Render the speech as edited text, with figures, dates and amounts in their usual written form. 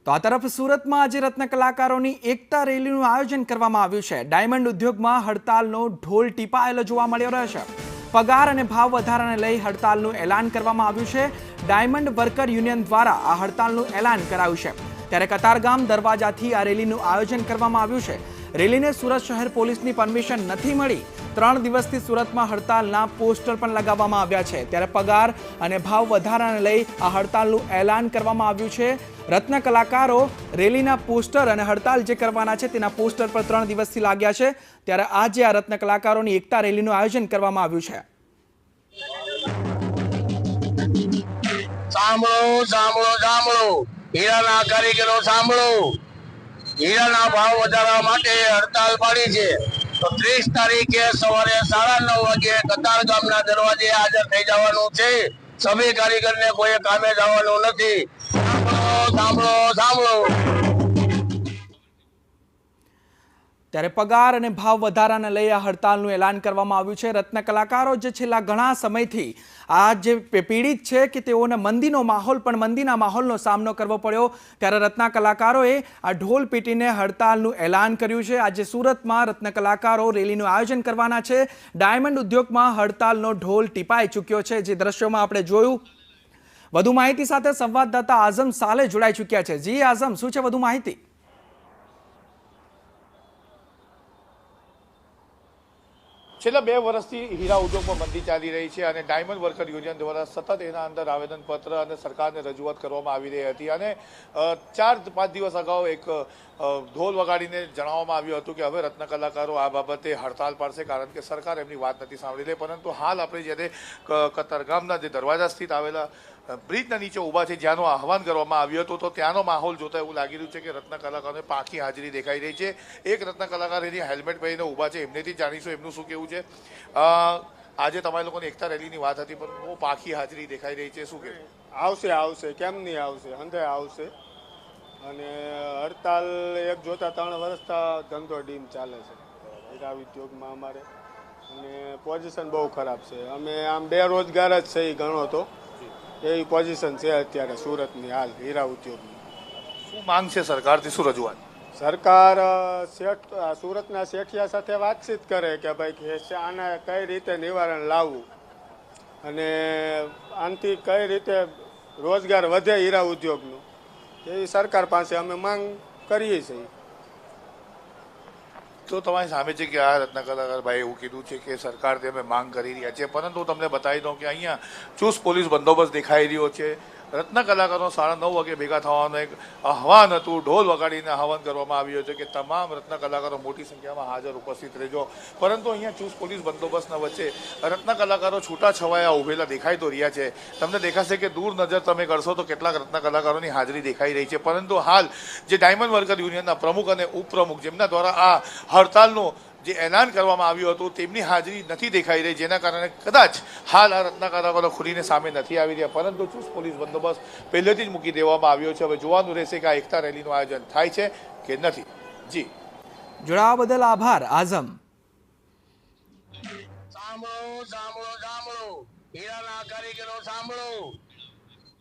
તો આ તરફ સુરતમાં આજે રત્ન કલાકારોની એકતા રેલીનું આયોજન કરવામાં આવ્યું છે। ડાયમંડ ઉદ્યોગમાં હડતાલનો ઢોલ ટીપાયેલો જોવા મળ્યો રહ્યો છે। પગાર અને ભાવ વધારાને લઈ હડતાલનું એલાન કરવામાં આવ્યું છે। ડાયમંડ વર્કર યુનિયન દ્વારા આ હડતાલનું એલાન કરાયું છે। ત્યારે કતારગામ દરવાજાથી આ રેલીનું આયોજન કરવામાં આવ્યું છે। રેલીને સુરત શહેર પોલીસની પરમિશન નથી મળી। 3 દિવસથી સુરતમાં હડતાલના પોસ્ટર પણ લગાવવામાં આવ્યા છે। ત્યારે પગાર અને ભાવ વધારાને લઈ આ હડતાલનું એલાન કરવામાં આવ્યું છે। રત્ન કલાકારો રેલીના પોસ્ટર અને હડતાલ જે કરવાના છે તેના પોસ્ટર પર 3 દિવસથી લાગ્યા છે। ત્યારે આજે આ રત્ન કલાકારોની એકતા રેલીનું આયોજન કરવામાં આવ્યું છે। સાંભળો સાંભળો સાંભળો હીરાના કારીગરો સાંભળો, હીરાના ભાવ વધારવા માટે હડતાલ પાડી છે। તો 30 તારીખે સવારે 9:30 વાગે કતારગામના દરવાજે હાજર થઈ જવાનું છે। સભી કારીગરને કોઈ કામે જવાનું નથી। સાંભળો સાંભળો। ત્યારે પગાર અને ભાવ વધારાને લઈ આ હડતાલનું એલાન કરવામાં આવ્યું છે। રત્ન કલાકારો જે છેલ્લા ઘણા સમયથી આ જે પીડિત છે કે તેઓને મંદીના માહોલનો સામનો કરવો પડ્યો, ત્યારે રત્ન કલાકારોએ આ ઢોલ પીટીને હડતાલનું એલાન કર્યું છે। આજે સુરતમાં રત્ન કલાકારો રેલીનું આયોજન કરવાના છે। ડાયમંડ ઉદ્યોગમાં હડતાલનો ઢોલ ટીપાઈ ચૂક્યો છે, જે દ્રશ્યોમાં આપણે જોયું। વધુ માહિતી સાથે સંવાદદાતા આઝમ સાલે જોડાઈ ચૂક્યા છે। જી આઝમ, શું છે વધુ માહિતી? છેલ્લા 2 વર્ષથી હીરા ઉદ્યોગમાં મંદી ચાલી રહી છે અને ડાયમંડ વર્કર યુનિયન દ્વારા સતત એના અંદર આવેદનપત્ર અને સરકારને રજૂઆત કરવામાં આવી રહી હતી। અને 4-5 દિવસ અગાઉ એક ઢોલ વગાડીને જણાવવામાં આવ્યું હતું કે હવે રત્ન કલાકારો આ બાબતે હડતાલ પાડશે, કારણ કે સરકાર એમની વાત નથી સાંભળી રહી। પરંતુ હાલ આપણે જ્યારે કતારગામના જે દરવાજા સ્થિત આવેલા બ્રિજના નીચે ઊભા છે, જ્યાંનું આહવાન કરવામાં આવ્યું હતું, તો ત્યાંનો માહોલ જોતા એવું લાગી રહ્યું છે કે રત્ન કલાકારોને પાકી હાજરી દેખાઈ રહી છે। એક રત્ન કલાકાર એની હેલ્મેટ પહેરીને ઊભા છે, એમનેથી જાણીશું એમનું શું કહેવું છે। આજે તમારી લોકોની એકતા રેલીની વાત હતી, પણ બહુ પાકી હાજરી દેખાઈ રહી છે, શું કહેવું? આવશે, કેમ નહીં આવશે, અંધે આવશે। અને હડતાલ એક જોતા 3 વર્ષથી ધંધો ડીમ ચાલે છે હીરા ઉદ્યોગમાં અમારે, અને પોઝિશન બહુ ખરાબ છે। અમે આમ બેરોજગાર જ છે ગણો તો, એવી પોઝિશન છે અત્યારે સુરતની હાલ હીરા ઉદ્યોગની। શું માંગ છે સરકારથી, શું રજૂઆત? સરકાર સુરતના શેઠિયા સાથે વાતચીત કરે કે ભાઈ આને કઈ રીતે નિવારણ લાવવું અને આનાથી કઈ રીતે રોજગાર વધે હીરા ઉદ્યોગનું, એવી સરકાર પાસે અમે માંગ કરીએ છીએ। તો તમારી સામે છે કે આ રત્ન કલાકાર ભાઈ એવું કીધું છે કે સરકારથી અમે માંગ કરી રહ્યા છીએ, પરંતુ તમને બતાવી દઉં કે અહીંયા ચુસ્ત પોલીસ બંદોબસ્ત દેખાઈ રહ્યો છે। રત્ન કલાકારો 9:30 વાગે ભેગા થવાનું એક આહવાન હતું, ઢોલ વગાડીને આહવાન કરવામાં આવ્યું છે કે તમામ રત્ન કલાકારો મોટી સંખ્યામાં હાજર ઉપસ્થિત રહેજો। પરંતુ અહીંયા ચુસ્ત પોલીસ બંદોબસ્તના વચ્ચે રત્ન કલાકારો છૂટા છવાયા ઉભેલા દેખાઈ તો રહ્યા છે। તમને દેખાશે કે દૂર નજર તમે કરશો તો કેટલાક રત્ન કલાકારોની હાજરી દેખાઈ રહી છે। પરંતુ હાલ જે ડાયમંડ વર્કર યુનિયનના પ્રમુખ અને ઉપપ્રમુખ, જેમના દ્વારા આ હડતાલનું જે એલાન કરવામાં આવ્યું હતું, તેમની હાજરી નથી દેખાઈ રહી, જેના કારણે કદાચ હાલ આ રત્ન કલાકારો ખુલીને સામે નથી આવી રહ્યા। પરંતુ ચુસ્ત પોલીસ બંદોબસ્ત પહેલેથી જ મૂકી દેવામાં આવ્યો છે। હવે જોવાનું રહેશે કે આ એકતા રેલીનું આયોજન થાય છે કે નથી। જી, જોડાવા બદલ આભાર આઝમ। સાંભળો સાંભળો સાંભળો હીરાના કારીગરો સાંભળો,